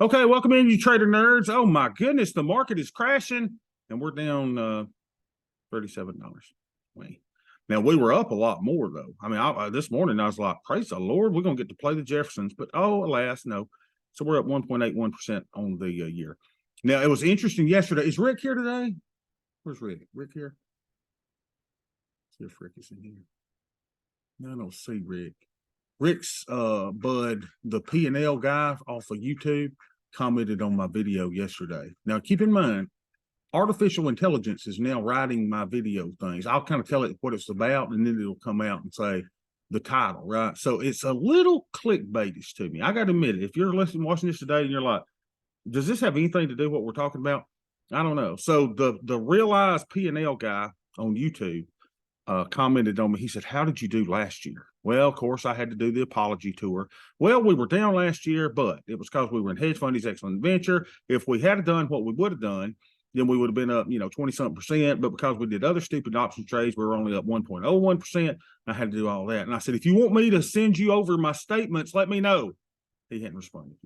Okay, welcome in, you trader nerds. Oh my goodness, the market is crashing, and we're down $37. Wait. Now we were up a lot more though. I mean, this morning I was like, praise the Lord, we're gonna get to play the Jeffersons, but oh, alas, no. So we're up 1.81% on the year. Now it was interesting yesterday. Is Rick here today? Where's Rick? Rick here? Let's see if Rick is in here. No, I don't see Rick. Rick's Bud, the P&L guy off of YouTube, commented on my video yesterday. Now, keep in mind, artificial intelligence is now writing my video things. I'll kind of tell it what it's about, and then it'll come out and say the title, right? So it's a little clickbaitish to me. I got to admit it. If you're listening, watching this today, and you're like, does this have anything to do with what we're talking about? I don't know. So the realized P&L guy on YouTube commented on me. He said, how did you do last year? Well, of course, I had to do the apology tour. Well, we were down last year, but it was because we were in Hedge Fund's Excellent Adventure. If we had done what we would have done, then we would have been up, 20-something%. But because we did other stupid option trades, we were only up 1.01%. I had to do all that. And I said, if you want me to send you over my statements, let me know. He hadn't responded.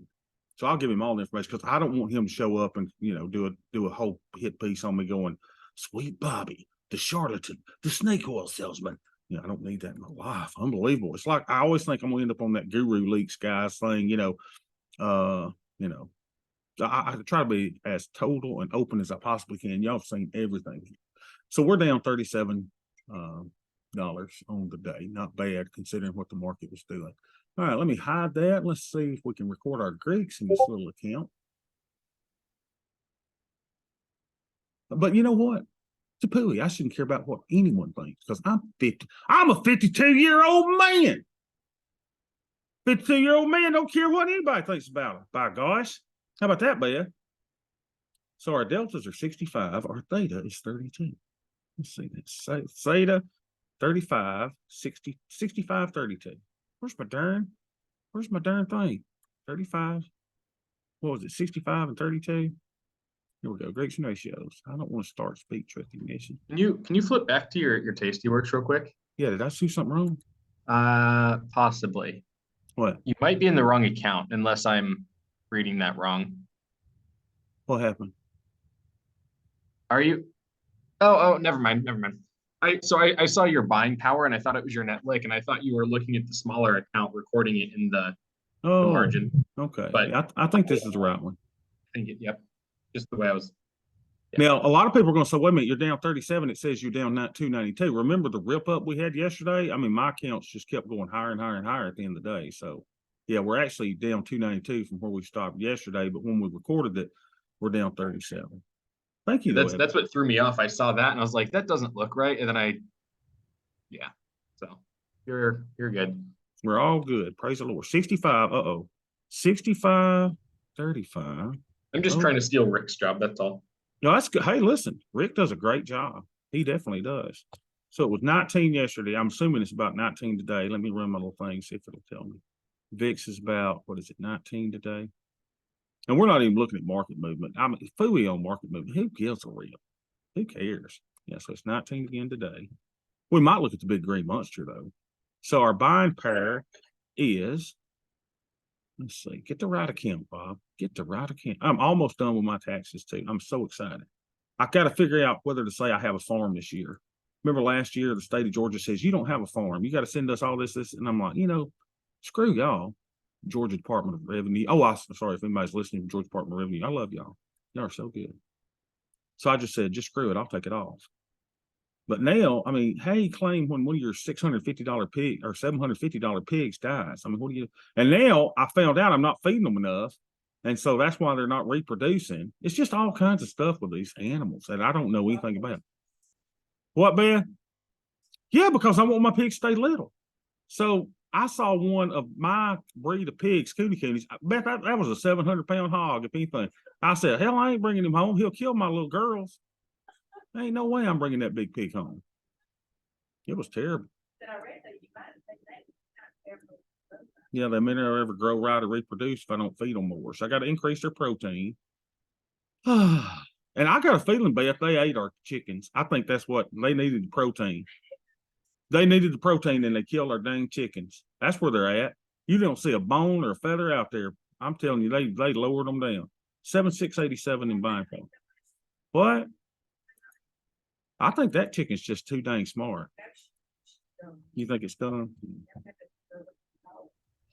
So I'll give him all the information because I don't want him to show up and, do a whole hit piece on me going, Sweet Bobby, the charlatan, the snake oil salesman. I don't need that in my life. Unbelievable. It's like I always think I'm gonna end up on that Guru Leaks guys thing, I try to be as total and open as I possibly can. Y'all have seen everything. So we're down $37 on the day. Not bad considering what the market was doing. All right, let me hide that. Let's see if we can record our Greeks in this little account. But you know what? To pooey, I shouldn't care about what anyone thinks because I'm 50. I'm a 52-year-old man. 52-year-old man don't care what anybody thinks about him. By gosh. How about that, Beth? So our deltas are 65. Our theta is 32. Let's see that. Theta 35, 60, 65, 32. Where's my darn thing? 35. What was it? 65 and 32? Here we go. Greeks and ratios. I don't want to start speech recognition. Can you flip back to your tasty works real quick? Yeah, did I see something wrong? Possibly. What? You might be in the wrong account unless I'm reading that wrong. What happened? Are you? Oh, never mind. I saw your buying power and I thought it was your Netlick and I thought you were looking at the smaller account recording it in the margin. Okay. But yeah, I think this is the right one. I think yep. Just the way I was. Yeah. Now, a lot of people are going to say, wait a minute, you're down 37. It says you're down 292. Remember the rip up we had yesterday? I mean, my accounts just kept going higher and higher and higher at the end of the day. So, yeah, we're actually down 292 from where we stopped yesterday. But when we recorded it, we're down 37. Thank you. That's what threw me off. I saw that and I was like, that doesn't look right. And then so you're good. We're all good. Praise the Lord. 65. 65, 35. I'm just trying to steal Rick's job. That's all. No, that's good. Hey, listen, Rick does a great job. He definitely does. So it was 19 yesterday. I'm assuming it's about 19 today. Let me run my little thing, see if it'll tell me. VIX is about, 19 today? And we're not even looking at market movement. I mean, FUI on market movement. Who gives a rip? Who cares? Yeah, so it's 19 again today. We might look at the big green monster, though. So our buying pair is, let's see, get the right account, Bob. Get the right account. I'm almost done with my taxes, too. I'm so excited. I got to figure out whether to say I have a farm this year. Remember last year, the state of Georgia says, you don't have a farm. You got to send us all this. And I'm like, screw y'all. Georgia Department of Revenue. Oh, I'm sorry if anybody's listening to Georgia Department of Revenue. I love y'all. Y'all are so good. So I just said, just screw it. I'll take it off. But now, I mean, how do you claim when one of your $650 pig or $750 pigs dies? I mean, what do you? And now I found out I'm not feeding them enough. And so that's why they're not reproducing. It's just all kinds of stuff with these animals that I don't know anything about. What, Ben? Yeah, because I want my pigs to stay little. So I saw one of my breed of pigs, coonies. I bet that was a 700-pound hog, if anything. I said, hell, I ain't bringing him home. He'll kill my little girls. There ain't no way I'm bringing that big pig home. It was terrible. Yeah, they may never ever grow right or reproduce if I don't feed them more. So I got to increase their protein. And I got a feeling, Beth, they ate our chickens. I think that's what they needed, the protein. They needed the protein and they killed our dang chickens. That's where they're at. You don't see a bone or a feather out there I'm telling you, they lowered them down. 7,687 in buying power. What? I think that chicken's just too dang smart. You think it's done?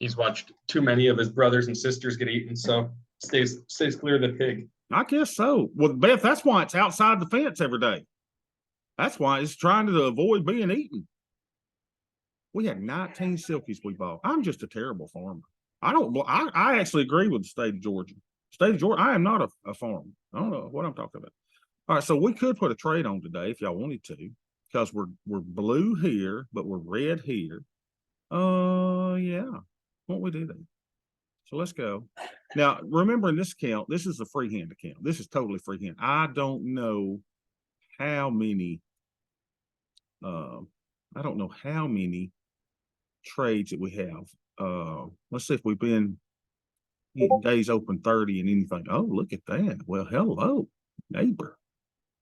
He's watched too many of his brothers and sisters get eaten, so stays clear of the pig. I guess so. Well, Beth, that's why it's outside the fence every day. That's why it's trying to avoid being eaten. We had 19 silkies we bought. I'm just a terrible farmer. I actually agree with the state of Georgia. State of Georgia, I am not a farmer. I don't know what I'm talking about. All right, so we could put a trade on today if y'all wanted to, because we're blue here, but we're red here. Yeah. Won't we do that? So let's go. Now, remember in this account, this is a freehand account. This is totally freehand. I don't know how many trades that we have. Let's see if we've been days open 30 and anything. Oh, look at that. Well, hello, neighbor.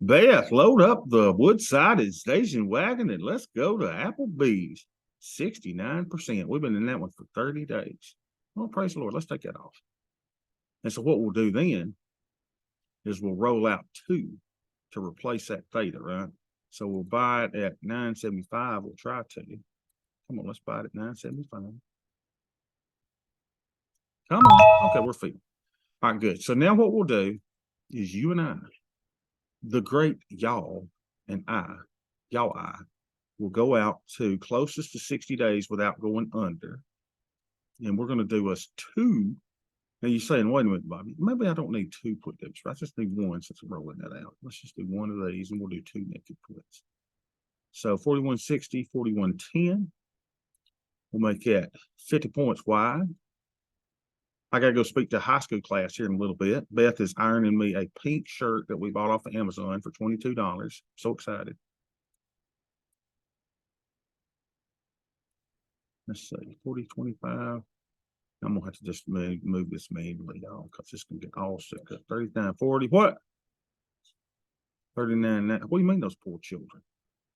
Beth, load up the wood-sided station wagon and let's go to Applebee's. 69%. We've been in that one for 30 days. Well, praise the Lord. Let's take that off. And so what we'll do then is we'll roll out 2 to replace that theta, right? So we'll buy it at 975. We'll try to. Come on, let's buy it at 975. Come on. Okay, we're feeling. All right, good. So now what we'll do is you and I, the great y'all and I will go out to closest to 60 days without going under. And we're going to do us 2. Now you're saying, wait a minute, Bobby, maybe I don't need 2 put dips. I just need 1 since I'm rolling that out. Let's just do 1 of these and we'll do 2 naked puts. So 4160, 4110. We'll make that 50 points wide. I got to go speak to a high school class here in a little bit. Beth is ironing me a pink shirt that we bought off of Amazon for $22. So excited. Let's see, 40, 25. I'm going to have to just move this manually, y'all, because this can get all sick up. 39, 40. What? 39. What do you mean those poor children?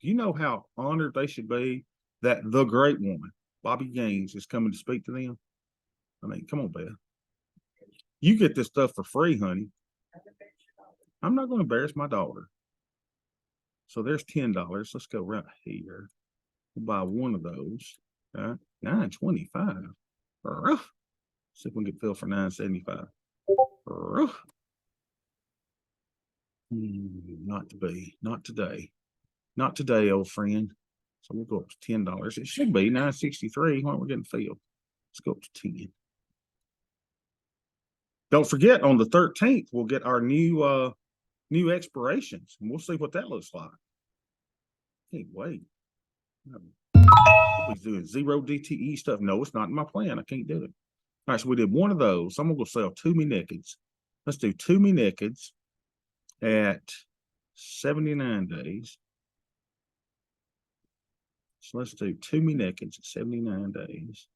Do you know how honored they should be that the great woman, Bobby Gaines, is coming to speak to them? I mean, come on, Beth. You get this stuff for free, honey. I'm not going to embarrass my daughter. So there's $10. Let's go right here. We'll buy 1 of those. Right? $9.25. See if we can get filled for $9.75. Not to be. Not today. Not today, old friend. So we'll go up to $10. It should be $9.63. Why aren't we getting filled? Let's go up to 10. Don't forget, on the 13th, we'll get our new expirations, and we'll see what that looks like. Can't wait. He's doing 0 DTE stuff. No, it's not in my plan. I can't do it. All right, so we did 1 of those. So I'm gonna go sell 2 me nakeds. Let's do 2 me nakeds at 79 days. So let's do 2 me nakeds at 79 days.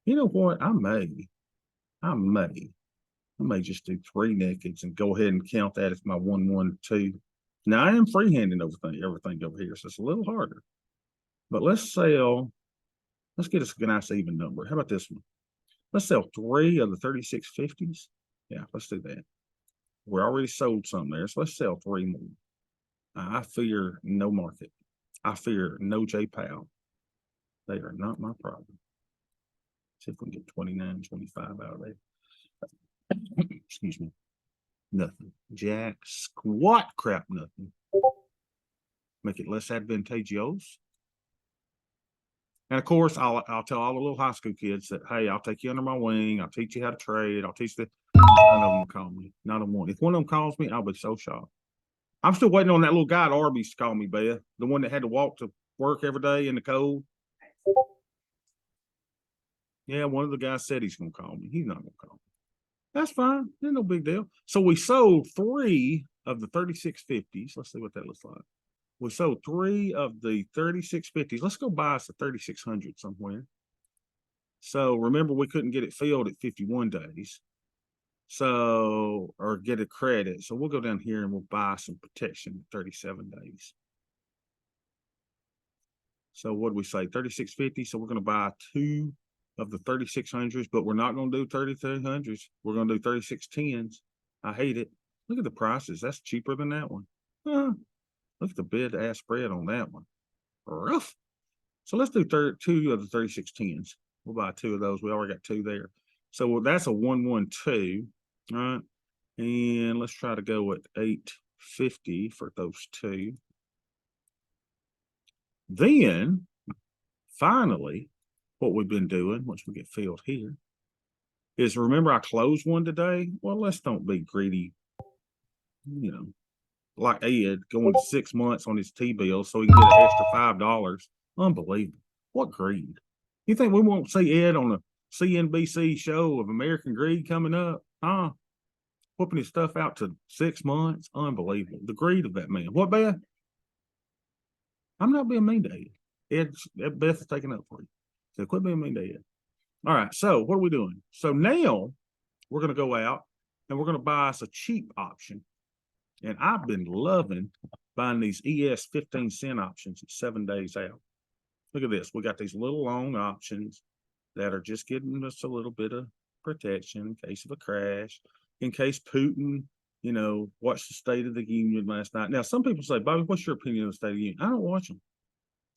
You know what? I may just do 3 nakeds and go ahead and count that as my 112. Now I am freehanding everything over here, so it's a little harder. But let's get us a nice even number. How about this one? Let's sell 3 of the 3650s. Yeah, let's do that. We already sold some there, so let's sell 3 more. I fear no market. I fear no J Powell. They are not my problem. See if we can get 29, 25 out of there. Excuse me. Nothing. Jack squat crap, nothing. Make it less advantageous. And of course, I'll tell all the little high school kids that, hey, I'll take you under my wing. I'll teach you how to trade. I'll teach none of them call me. Not a one. If one of them calls me, I'll be so shocked. I'm still waiting on that little guy at Arby's to call me, Beth. The one that had to walk to work every day in the cold. Yeah, one of the guys said he's going to call me. He's not going to call me. That's fine. There's no big deal. So we sold 3 of the 3650s. Let's see what that looks like. We sold 3 of the 3650s. Let's go buy us a 3600 somewhere. So remember, we couldn't get it filled at 51 days. So, or get a credit. So we'll go down here and we'll buy some protection 37 days. So what do we say? 3650. So we're going to buy 2 of the 3600s, but we're not going to do 3300s. We're going to do 3610s. I hate it. Look at the prices. That's cheaper than that one. Look at the bid-ask spread on that one. Rough. So let's do 2 of the 3610s. We'll buy 2 of those. We already got 2 there. So that's a 112. All right. And let's try to go at 850 for those 2. Then, finally, what we've been doing, once we get filled here, is remember I closed one today? Well, let's don't be greedy, like Ed going to 6 months on his T-bill so he can get an extra $5. Unbelievable. What greed. You think we won't see Ed on a CNBC show of American Greed coming up? Whooping his stuff out to 6 months? Unbelievable. The greed of that man. What, Beth? I'm not being mean to Ed. Beth is taking up for you. So quit being mean to Ed. All right, so what are we doing? So now we're going to go out and we're going to buy us a cheap option. And I've been loving buying these ES 15-cent options at 7 days out. Look at this. We got these little long options that are just giving us a little bit of protection in case of a crash, in case Putin, watched the State of the Union last night. Now, some people say, Bobby, what's your opinion of the State of the Union? I don't watch them.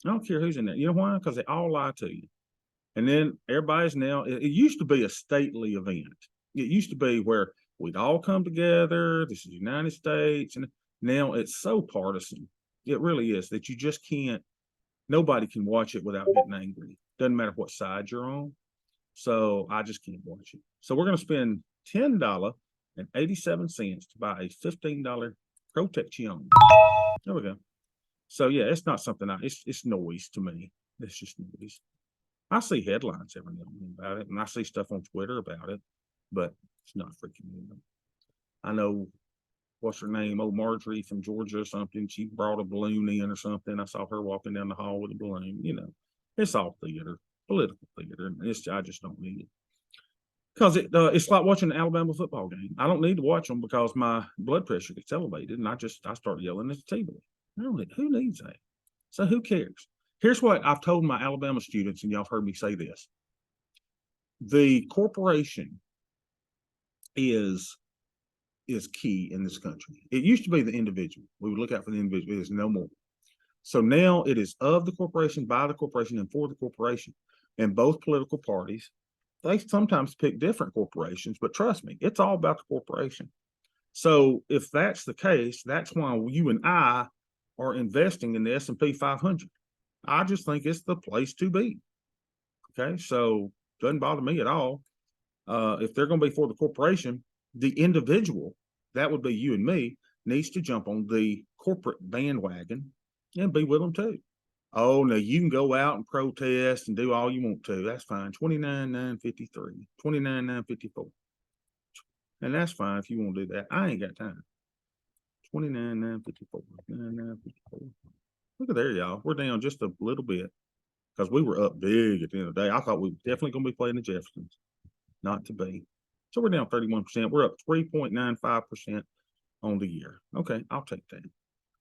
I don't care who's in there. You know why? Because they all lie to you. And then everybody's now, it used to be a stately event. It used to be where we'd all come together. This is the United States. And now it's so partisan. It really is that you just can't, nobody can watch it without getting angry. Doesn't matter what side you're on. So I just can't watch it. So we're going to spend $10.87 to buy a $15 protection. There we go. So yeah, it's not something it's noise to me. It's just noise. I see headlines every now and then about it, and I see stuff on Twitter about it, but it's not freaking me out. I know, what's her name? Oh, Marjorie from Georgia or something. She brought a balloon in or something. I saw her walking down the hall with a balloon. It's all theater, political theater. And I just don't need it. Because it's like watching an Alabama football game. I don't need to watch them because my blood pressure gets elevated, and I start yelling at the TV. Who needs that? So who cares? Here's what I've told my Alabama students, and y'all have heard me say this. The corporation is key in this country. It used to be the individual. We would look out for the individual. It is no more. So now it is of the corporation, by the corporation, and for the corporation. And both political parties, they sometimes pick different corporations, but trust me, it's all about the corporation. So if that's the case, that's why you and I are investing in the S&P 500. I just think it's the place to be. Okay, so doesn't bother me at all. If they're going to be for the corporation, the individual, that would be you and me, needs to jump on the corporate bandwagon and be with them too. Oh, no, you can go out and protest and do all you want to. That's fine. 29,953, 29,954. And that's fine if you want to do that. I ain't got time. 29,954, 29,954. Look at there, y'all. We're down just a little bit because we were up big at the end of the day. I thought we were definitely going to be playing the Jeffersons. Not to be. So we're down 31%. We're up 3.95% on the year. Okay, I'll take that.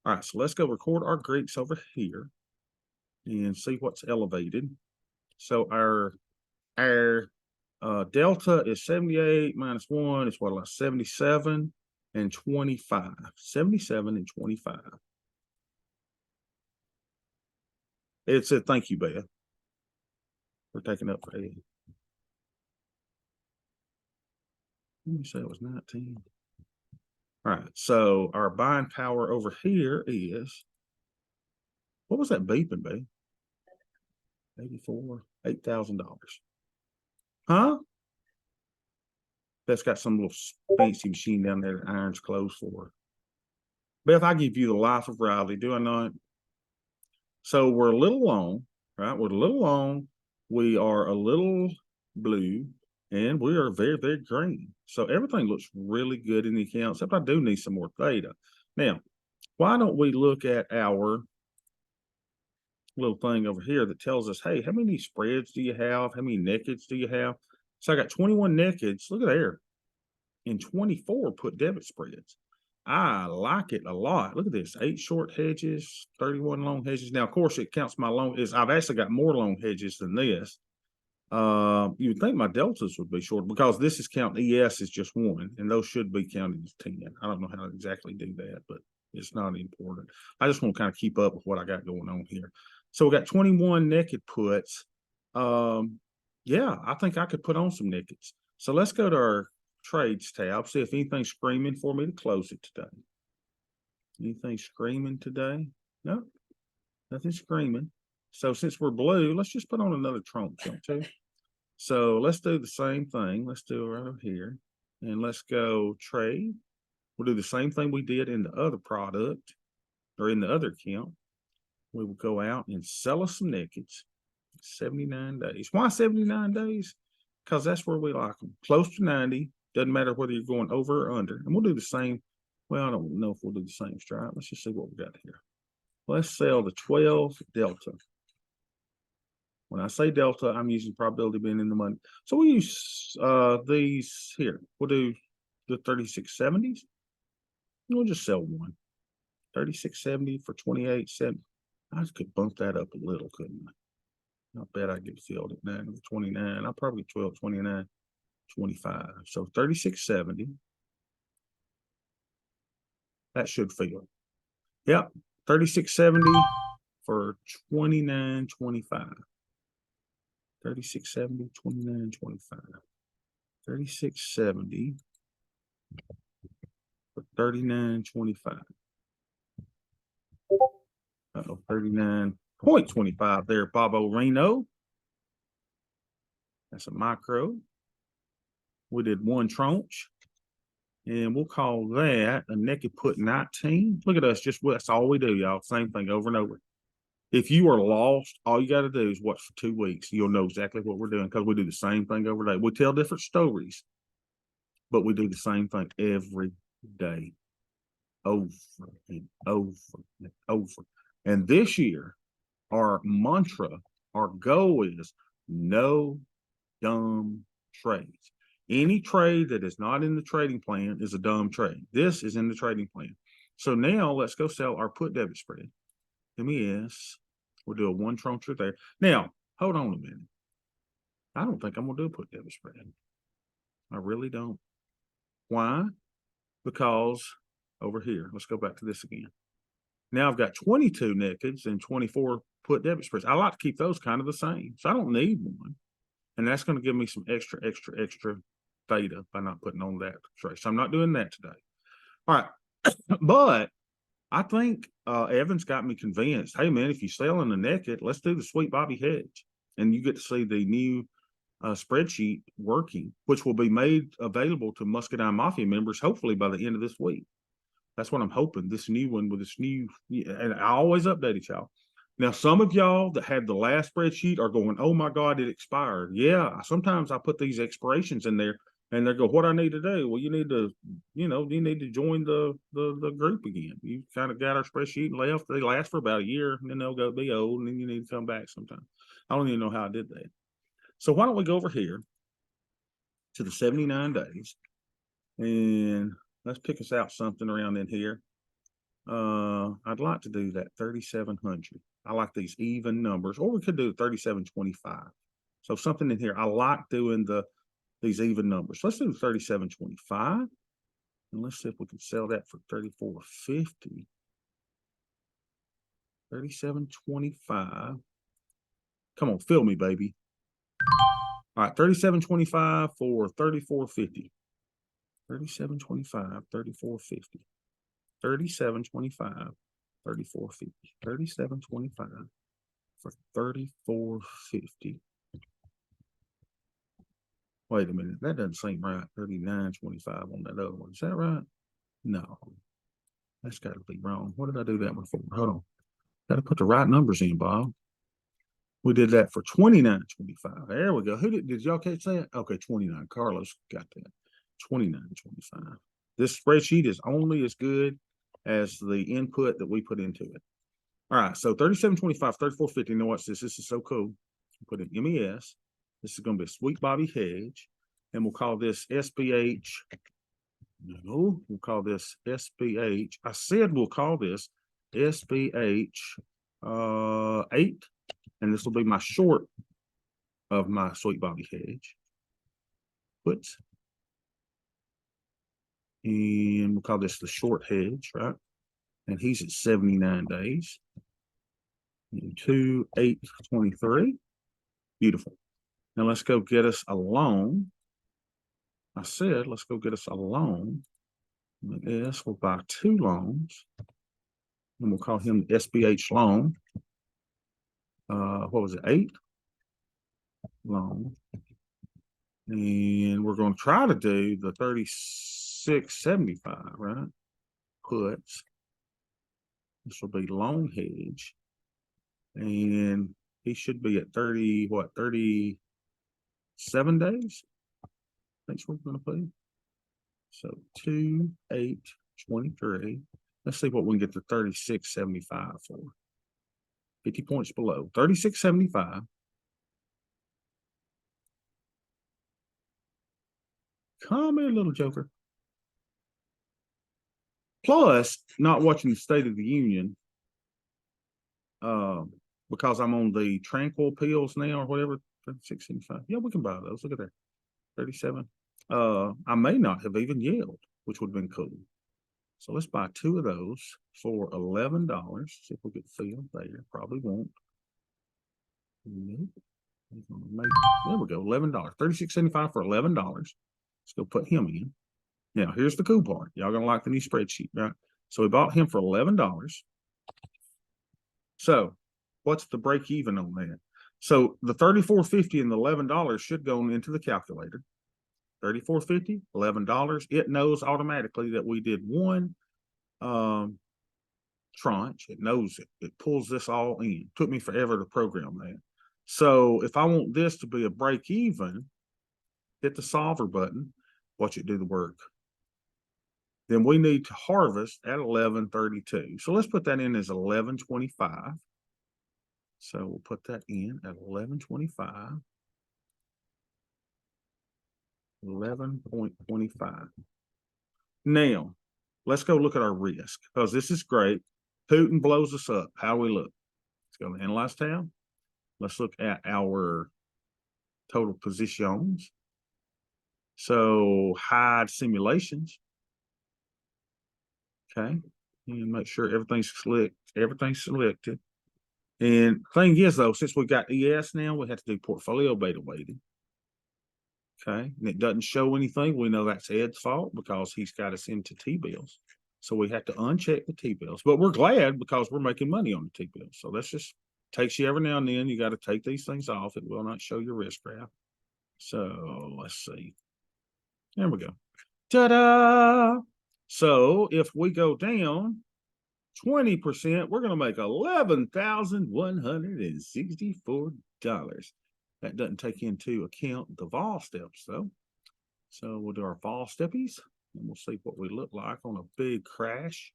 All right, so let's go record our Greeks over here and see what's elevated. So our delta is 78 minus 1 is what, like 77 and 25. 77 and 25. It said, thank you, Beth. We're taking up for Ed. Let me say it was 19. All right, so our buying power over here is, what was that beeping, babe? 84, $8,000. Huh? That's got some little fancy machine down there that irons clothes for her. Beth, I give you the life of Riley, do I not? So we're a little long, right? We're a little long. We are a little blue, and we are very, very green. So everything looks really good in the account, except I do need some more theta. Now, why don't we look at our little thing over here that tells us, hey, how many spreads do you have? How many nakeds do you have? So I got 21 nakeds. Look at there. And 24 put debit spreads. I like it a lot. Look at this. 8 short hedges, 31 long hedges. Now, of course, it counts my long. I've actually got more long hedges than this. You would think my deltas would be short because this is counting ES is just 1, and those should be counted as 10. I don't know how to exactly do that, but it's not important. I just want to kind of keep up with what I got going on here. So we got 21 naked puts. Yeah, I think I could put on some nakeds. So let's go to our trades tab, see if anything's screaming for me to close it today. Anything screaming today? No, nothing screaming. So since we're blue, let's just put on another trunk jump too. So let's do the same thing. Let's do it right over here. And let's go trade. We'll do the same thing we did in the other product or in the other account. We will go out and sell us some nakeds. 79 days. Why 79 days? Because that's where we like them. Close to 90. Doesn't matter whether you're going over or under. And we'll do the same. Well, I don't know if we'll do the same strike. Let's just see what we got here. Let's sell the 12 Delta. When I say Delta, I'm using probability being in the money. So we use these here. We'll do the 3670s. We'll just sell one. 3670 for 28.70. I could bump that up a little, couldn't I? I bet I get filled at 9 29. I'll probably 12, 29, 25. So 3670. That should fill. Yep. 3670 for 29.25. 3670, 29.25. 3670 for 39.25. Uh-oh, 39.25 there, Bobo Reno. That's a micro. We did one tranche. And we'll call that a naked put 19. Look at us, that's all we do, y'all. Same thing over and over. If you are lost, all you got to do is watch for 2 weeks. You'll know exactly what we're doing because we do the same thing every day. We tell different stories, but we do the same thing every day, over and over and over. And this year, our mantra, our goal is no dumb trades. Any trade that is not in the trading plan is a dumb trade. This is in the trading plan. So now let's go sell our put debit spread. MES. We'll do a one tranche there. Now, hold on a minute. I don't think I'm going to do a put debit spread. I really don't. Why? Because over here, let's go back to this again. Now I've got 22 nakeds and 24 put debit spreads. I like to keep those kind of the same. So I don't need one. And that's going to give me some extra theta by not putting on that trade. So I'm not doing that today. All right. But I think Evan's got me convinced. Hey, man, if you're selling the naked, let's do the Sweet Bobby Hedge. And you get to see the new spreadsheet working, which will be made available to Muscadine Mafia members, hopefully by the end of this week. That's what I'm hoping. This new one with this new, and I always update it, y'all. Now, some of y'all that had the last spreadsheet are going, oh my God, it expired. Yeah, sometimes I put these expirations in there and they go, what I need to do? Well, you need to, you need to join the group again. You kind of got our spreadsheet and left. They last for about a year and then they'll go be old and then you need to come back sometime. I don't even know how I did that. So why don't we go over here to the 79 days and let's pick us out something around in here. I'd like to do that 3,700. I like these even numbers, or we could do 3,725. So something in here. I like doing these even numbers. Let's do 3,725. And let's see if we can sell that for 3,450. 3,725. Come on, fill me, baby. All right, 3,725 for 3,450. 3,725, 3,450. 3,725, 3,450. 3,725 for 3,450. Wait a minute, that doesn't seem right. 3,925 on that other one. Is that right? No, that's got to be wrong. What did I do that one for? Hold on, got to put the right numbers in, Bob. We did that for 29.25. There we go. Who did y'all catch that? Okay, 29. Carlos got that. 29.25. This spreadsheet is only as good as the input that we put into it. All right, so 37.25, 34.50. Now watch this. This is so cool. Put in MES. This is going to be a Sweet Bobby Hedge, and we'll call this SBH. No, we'll call this SBH. I said we'll call this SBH 8, and this will be my short of my Sweet Bobby Hedge. Puts. And we'll call this the short hedge, right? And he's at 79 days. And 2/8/23. Beautiful. Now let's go get us a loan. I said, let's go get us a loan. Yes, we'll buy 2 loans. And we'll call him the SBH loan. What was it? 8 loan. And we're going to try to do the 36.75, right? Puts. This will be loan hedge. And he should be at 37 days? That's what we're going to put. So 2/8/23. Let's see what we can get to 36.75 for. 50 points below. 36.75. Come here, little joker. Plus, not watching the State of the Union, because I'm on the Tranquil pills now or whatever. 36.75. Yeah, we can buy those. Look at that. 37. I may not have even yelled, which would have been cool. So let's buy 2 of those for $11. See if we get filled there. Probably won't. Nope. There we go. $11. 36.75 for $11. Let's go put him in. Now, here's the cool part. Y'all gonna like the new spreadsheet, right? So we bought him for $11. So what's the break even on that? So the $34.50 and the $11 should go into the calculator. $34.50, $11. It knows automatically that we did one tranche. It knows it. It pulls this all in. Took me forever to program that. So if I want this to be a break even, hit the solver button, watch it do the work. Then we need to harvest at 11:32. So let's put that in as 11:25. So we'll put that in at 11:25. 11.25. Now, let's go look at our risk because this is great. Putin blows us up. How do we look? Let's go to the Analyze tab. Let's look at our total positions. So hide simulations. Okay. And make sure everything's selected. And thing is though, since we got ES now, we have to do portfolio beta weighting. Okay, and it doesn't show anything. We know that's Ed's fault because he's got us into T-bills. So we have to uncheck the T-bills. But we're glad because we're making money on the T-bills. So that's just takes you every now and then. You got to take these things off. It will not show your risk graph. So let's see. There we go. Ta-da! So if we go down 20%, we're going to make $11,164. That doesn't take into account the vol steps, though. So we'll do our vol steppies, and we'll see what we look like on a big crash.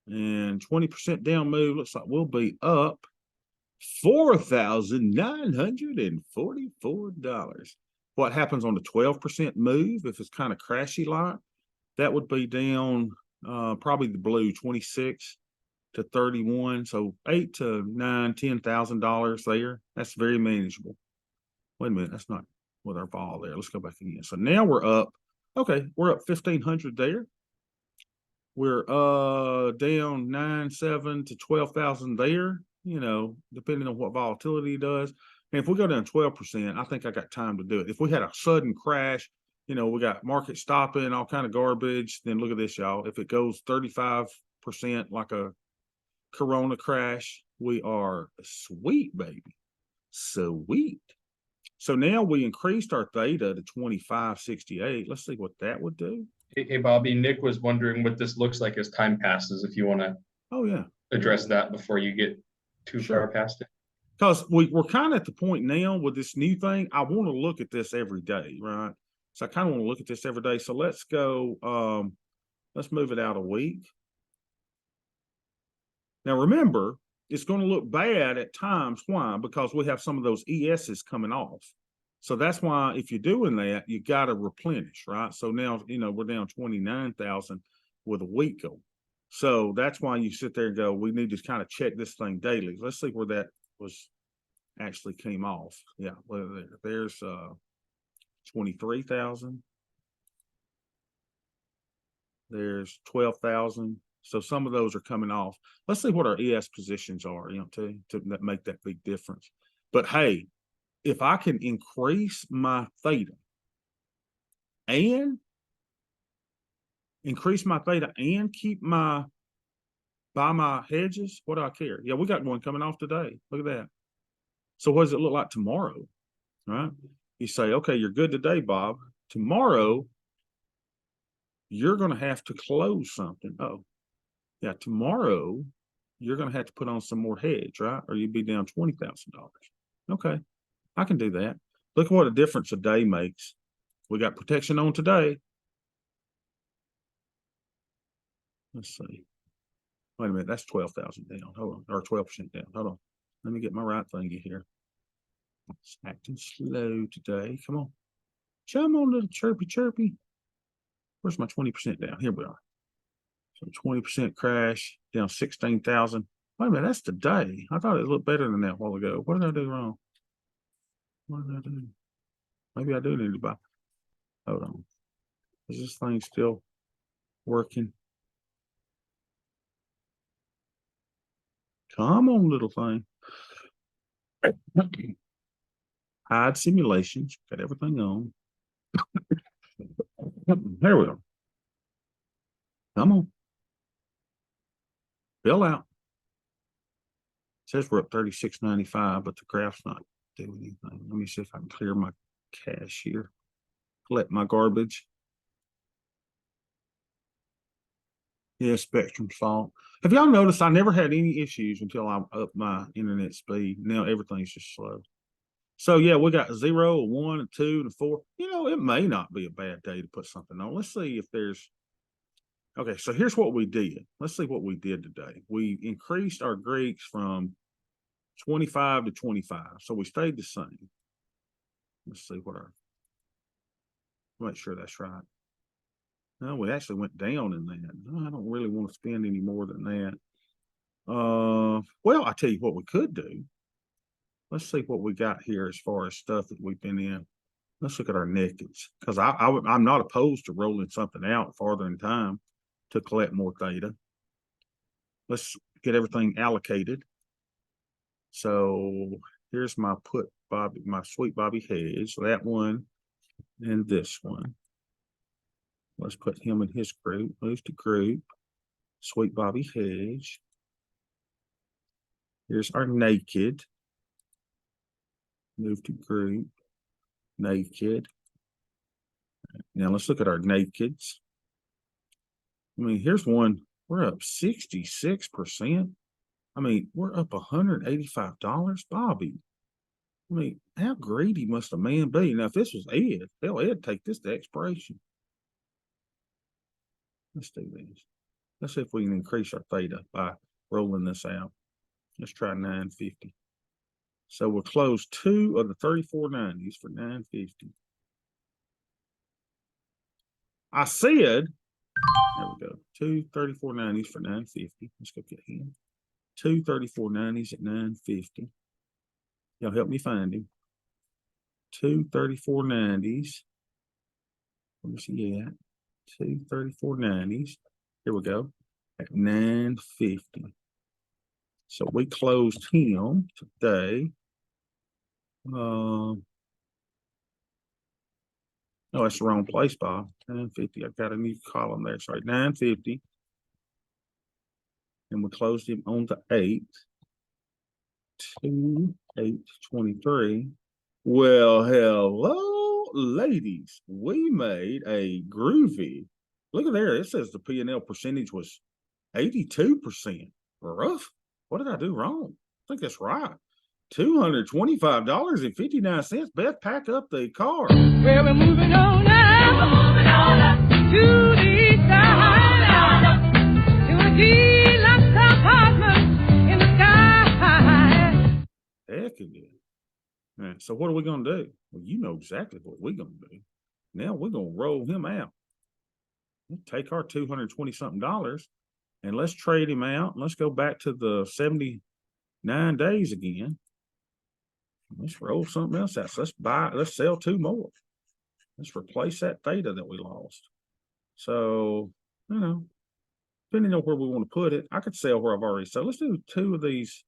And 20% down move looks like we'll be up $4,944. What happens on the 12% move, if it's kind of crashy like, that would be down probably the blue 26 to 31, so $8,000 to $9,000, $10,000 there. That's very manageable. Wait a minute, that's not with our vol there. Let's go back again. So now we're up. Okay, we're up 1,500 there. We're down 9,700 to 12,000 there. You know, depending on what volatility does. And if we go down 12%, I think I got time to do it. If we had a sudden crash, you know, we got market stopping, all kind of garbage. Then look at this, y'all. If it goes 35% like a Corona crash, we are sweet, baby. Sweet. So now we increased our theta to 25.68. Let's see what that would do. Hey, Bobby, Nick was wondering what this looks like as time passes, if you want to address that before you get too far past it. Because we're kind of at the point now with this new thing. I want to look at this every day, right? So I kind of want to look at this every day. So let's go, let's move it out a week. Now, remember, it's going to look bad at times. Why? Because we have some of those ESs coming off. So that's why if you're doing that, you got to replenish, right? So now, you know, we're down 29,000 with a week go. So that's why you sit there and go, we need to kind of check this thing daily. Let's see where that was actually came off. Yeah, well, there's 23,000. There's 12,000. So some of those are coming off. Let's see what our ES positions are, to make that big difference. But hey, if I can increase my theta and keep buy my hedges, what do I care? Yeah, we got one coming off today. Look at that. So what does it look like tomorrow? Right? You say, okay, you're good today, Bob. Tomorrow, you're going to have to close something. Oh, yeah, tomorrow you're going to have to put on some more hedge, right? Or you'd be down $20,000. Okay, I can do that. Look at what a difference a day makes. We got protection on today. Let's see. Wait a minute, that's 12,000 down. Hold on, or 12% down. Hold on. Let me get my right thingy here. It's acting slow today. Come on. Come on, little chirpy. Where's my 20% down? Here we are. So 20% crash, down 16,000. Wait a minute, that's today. I thought it looked better than that a while ago. What did I do wrong? What did I do? Maybe I do need to buy. Hold on. Is this thing still working? Come on, little thing. Hide simulations. Got everything on. There we go. Come on. Fill out. It says we're up 36.95, but the graph's not doing anything. Let me see if I can clear my cache here. Collect my garbage. Yeah, Spectrum's fault. Have y'all noticed I never had any issues until I upped my internet speed? Now everything's just slow. So yeah, we got a 0, a 1, a 2, and a 4. It may not be a bad day to put something on. Let's see if there's. Okay, so here's what we did. Let's see what we did today. We increased our Greeks from 25 to 25. So we stayed the same. Let's see what make sure that's right. No, we actually went down in that. No, I don't really want to spend any more than that. Well, I tell you what we could do. Let's see what we got here as far as stuff that we've been in. Let's look at our nakeds, because I'm not opposed to rolling something out farther in time to collect more theta. Let's get everything allocated. So here's my my sweet Bobby Hedge, that one and this one. Let's put him in his group. Move to group. Sweet Bobby Hedge. Here's our naked. Move to group. Naked. Now let's look at our nakeds. I mean, here's one. We're up 66%. I mean, we're up $185, Bobby. I mean, how greedy must a man be? Now, if this was Ed, Ed take this to expiration. Let's do this. Let's see if we can increase our theta by rolling this out. Let's try 950. So we'll close 2 of the 3490s for 950. I said, there we go, 2 3490s for 950. Let's go get him. 2 3490s at 950. Y'all help me find him. 2 3490s. Let me see that. 2 3490s. Here we go. At 950. So we closed him today. No, that's the wrong place, Bob. 950. I've got a new column there. Sorry, 950. And we closed him on the 8th. 2/8/23. Well, hello, ladies. We made a groovy. Look at there. It says the P&L percentage was 82%. Rough. What did I do wrong? I think that's right. $225.59. Beth, pack up the car. Well, we're moving on now. We're moving on up to the side. To a deluxe apartment in the sky. Heck yeah. All right, so what are we going to do? Well, you know exactly what we're going to do. Now we're going to roll him out. We'll take our $220-something and let's trade him out. Let's go back to the 79 days again. Let's roll something else out. So let's sell 2 more. Let's replace that theta that we lost. So, depending on where we want to put it, I could sell where I've already sold. Let's do 2 of these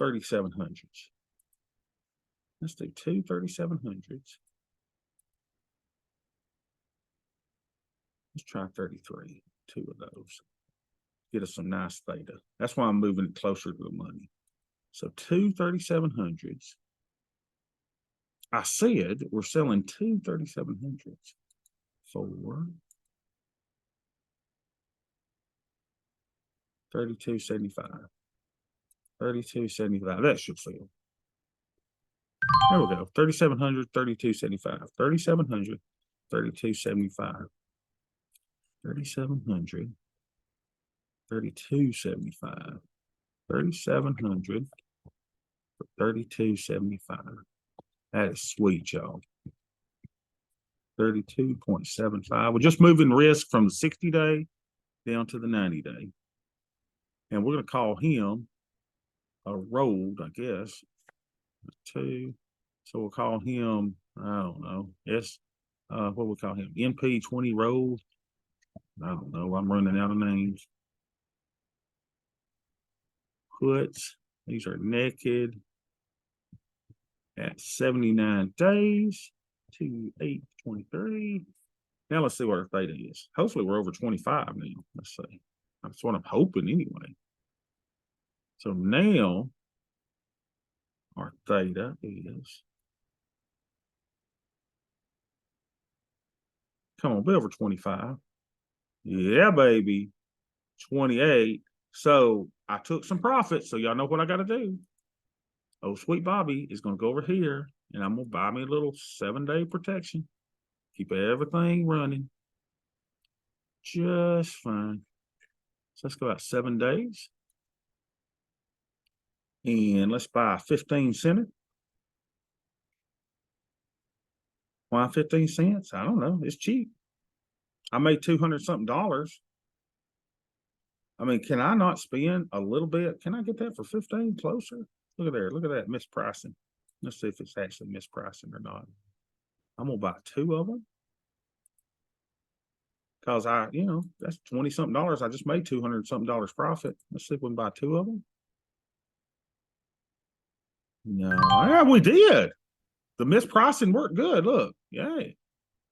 3700s. Let's do 2 3700s. Let's try 33, 2 of those. Get us some nice theta. That's why I'm moving it closer to the money. So 2 3700s. I said we're selling 2 3700s for 32.75. 32.75. That should sell. There we go. 3,700, 32.75. 3,700, 32.75. 3,700, 32.75. 3,700 for 32.75. That is sweet, y'all. 32.75. We're just moving risk from the 60-day down to the 90-day. And we're going to call him a rolled, I guess. 2. So we'll call him, I don't know. What we call him? NP20 rolled. I don't know. I'm running out of names. Puts. These are naked at 79 days. 2/8/23. Now let's see what our theta is. Hopefully we're over 25 now. Let's see. That's what I'm hoping anyway. So now our theta is, come on, be over 25. Yeah, baby. 28. So I took some profits. So y'all know what I got to do. Oh, sweet Bobby is going to go over here and I'm going to buy me a little 7-day protection. Keep everything running just fine. So let's go out 7 days. And let's buy a 15 center. Why 15 cents? I don't know. It's cheap. I made $200 something. I mean, can I not spend a little bit? Can I get that for 15 closer? Look at there. Look at that mispricing. Let's see if it's actually mispricing or not. I'm going to buy 2 of them. Because that's 20 something dollars. I just made $200 something profit. Let's see if we can buy 2 of them. No, yeah, we did. The mispricing worked good. Look, yay.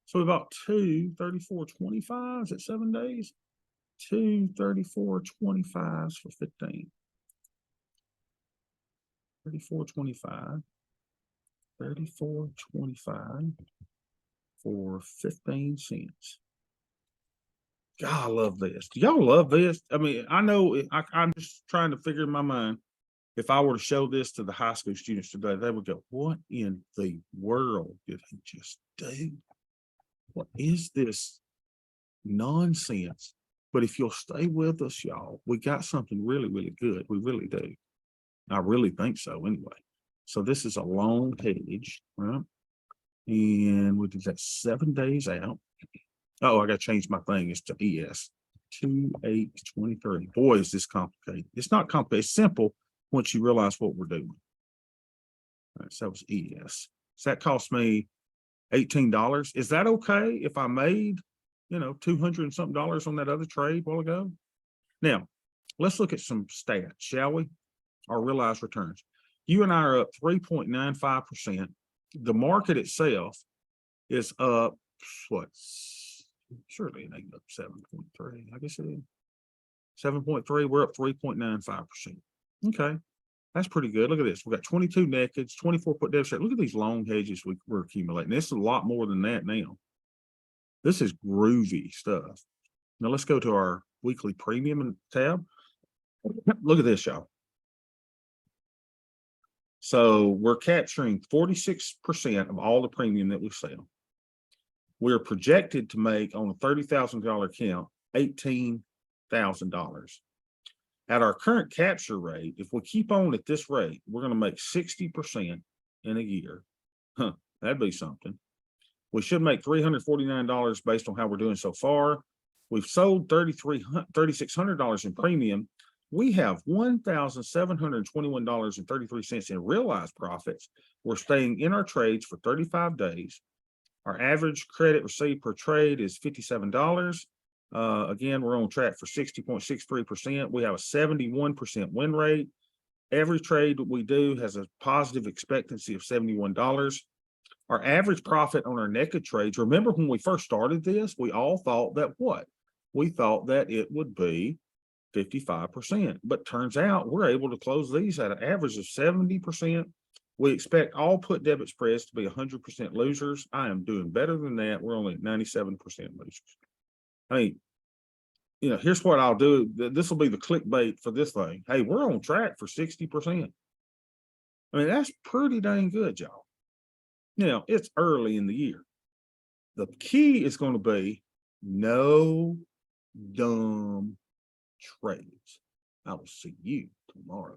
So we bought 2 34.25s at 7 days. 2 34.25s for 15. 34.25. 34.25 for 15 cents. God, I love this. Do y'all love this? I mean, I know I'm just trying to figure in my mind. If I were to show this to the high school students today, they would go, what in the world did he just do? What is this nonsense? But if you'll stay with us, y'all, we got something really, really good. We really do. I really think so anyway. So this is a long hedge, right? And we did that 7 days out. Oh, I got to change my thing. It's to ES. 2/8/23. Boy, is this complicated. It's not complicated. It's simple once you realize what we're doing. All right, so that was ES. So that cost me $18. Is that okay if I made, $200 and something on that other trade a while ago? Now, let's look at some stats, shall we? Our realized returns. You and I are up 3.95%. The market itself is up, what? Surely it ain't up 7.3. I guess it is. 7.3. We're up 3.95%. Okay. That's pretty good. Look at this. We got 22 nakeds, 24 put deficit. Look at these long hedges we're accumulating. This is a lot more than that now. This is groovy stuff. Now let's go to our weekly premium tab. Look at this, y'all. So we're capturing 46% of all the premium that we sell. We're projected to make on a $30,000 account, $18,000. At our current capture rate, if we keep on at this rate, we're going to make 60% in a year. Huh, that'd be something. We should make $349 based on how we're doing so far. We've sold $3,600 in premium. we have $1,721.33 in realized profits. We're staying in our trades for 35 days. Our average credit received per trade is $57. Again, we're on track for 60.63%. We have a 71% win rate. Every trade that we do has a positive expectancy of $71. Our average profit on our naked trades, remember when we first started this, we all thought that what? We thought that it would be 55%, but turns out we're able to close these at an average of 70%. We expect all put debit spreads to be 100% losers. I am doing better than that. We're only at 97% losers. I mean, you know, here's what I'll do. This will be the clickbait for this thing. Hey, we're on track for 60%. I mean, that's pretty dang good, y'all. Now, it's early in the year. The key is going to be no dumb trades. I will see you tomorrow.